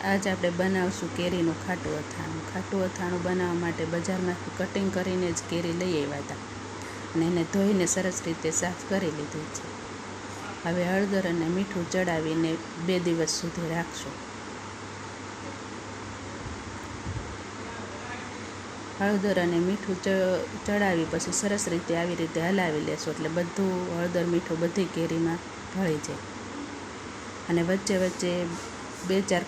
આજ આપણે બનાવશું કેરીનું ખાટું અથાણું. ખાટું અથાણું બનાવવા માટે બજારમાંથી કટિંગ કરીને જ કેરી લઈ આવ્યા હતા અને એને ધોઈને સરસ રીતે સાફ કરી લીધી છે. હવે હળદર અને મીઠું ચડાવીને 2 દિવસ સુધી રાખશું. હળદર અને મીઠું ચડાવી પછી સરસ રીતે આવી રીતે હલાવી લેશું એટલે બધું હળદર મીઠું બધી કેરીમાં ભળી જાય અને વચ્ચે વચ્ચે 2-4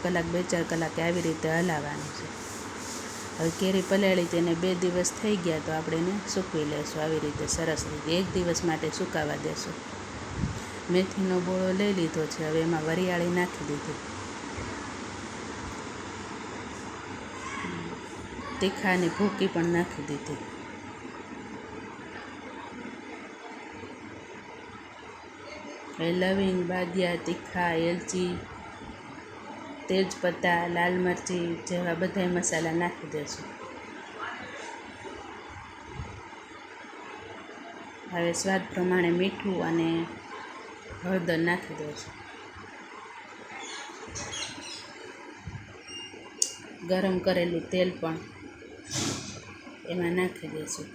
કલાકે આવી રીતે હલાવવાનું છે. હવે કેરી પલાળી તેને 2 દિવસ થઈ ગયા તો આપણે એને સૂકવી લેશું આવી રીતે સરસ રીતે 1 દિવસ માટે સુકાવા દેશું. મેથીનો બોળો લઈ લીધો છે. હવે એમાં વરિયાળી નાખી દીધી, તીખાની ભૂકી પણ નાખી દીધી. લવિંગ, બાદિયા, તીખા, એલચી, તેજપત્તા, લાલ મરચી જેવા બધા મસાલા નાખી દઈશું. હવે સ્વાદ પ્રમાણે મીઠું અને હળદર નાખી દઈશું. ગરમ કરેલું તેલ પણ એમાં નાખી દઈશું.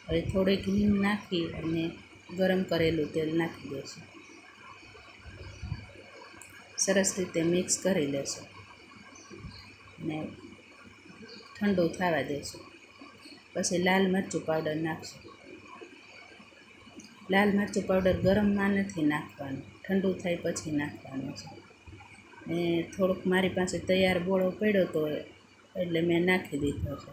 હવે થોડીક હિંગ નાખી અને ગરમ કરેલું તેલ નાખી દઈશું. સરસ રીતે મિક્સ કરી લેશું અને ઠંડુ થવા દઈશું. પછી લાલ મરચું પાવડર નાખશું. લાલ મરચું પાવડર ગરમમાં નથી નાખવાનું, ઠંડુ થાય પછી નાખવાનું છે. ને થોડુંક મારી પાસે તૈયાર બોળો પડ્યો હતો એટલે મેં નાખી દીધો છે.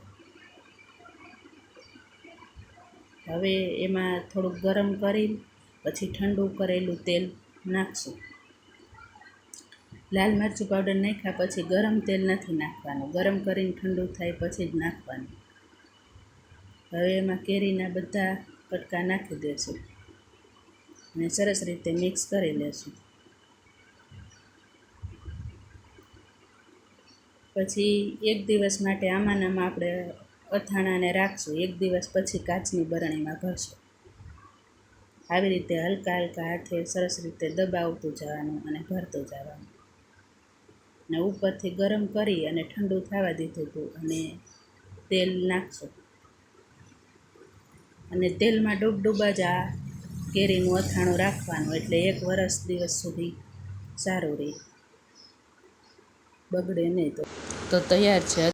હવે એમાં થોડુંક ગરમ કરી પછી ઠંડુ કરેલું તેલ નાખશું. લાલ મરચું પાવડર નાખ્યા પછી ગરમ તેલ નથી નાખવાનું, ગરમ કરીને ઠંડુ થાય પછી જ નાખવાનું. હવે એમાં કેરીના બધા કટકા નાખી દઈશું અને સરસ રીતે મિક્સ કરી લેશું. પછી 1 દિવસ માટે આમાં આપણે અથાણાને રાખશું. 1 દિવસ પછી કાચની બરણીમાં ભરશું. આવી રીતે હલકા હલકા હાથે સરસ રીતે દબાવતું જવાનું અને ભરતું જવાનું. ને ઉપરથી ગરમ કરી અને ઠંડુ થવા દીધું હતું અને તેલ નાખશું અને તેલમાં ડૂબા જ આ કેરીનું અથાણું રાખવાનું એટલે 1 દિવસ સુધી સારું રહે, બગડે નહીં. તો તૈયાર છે.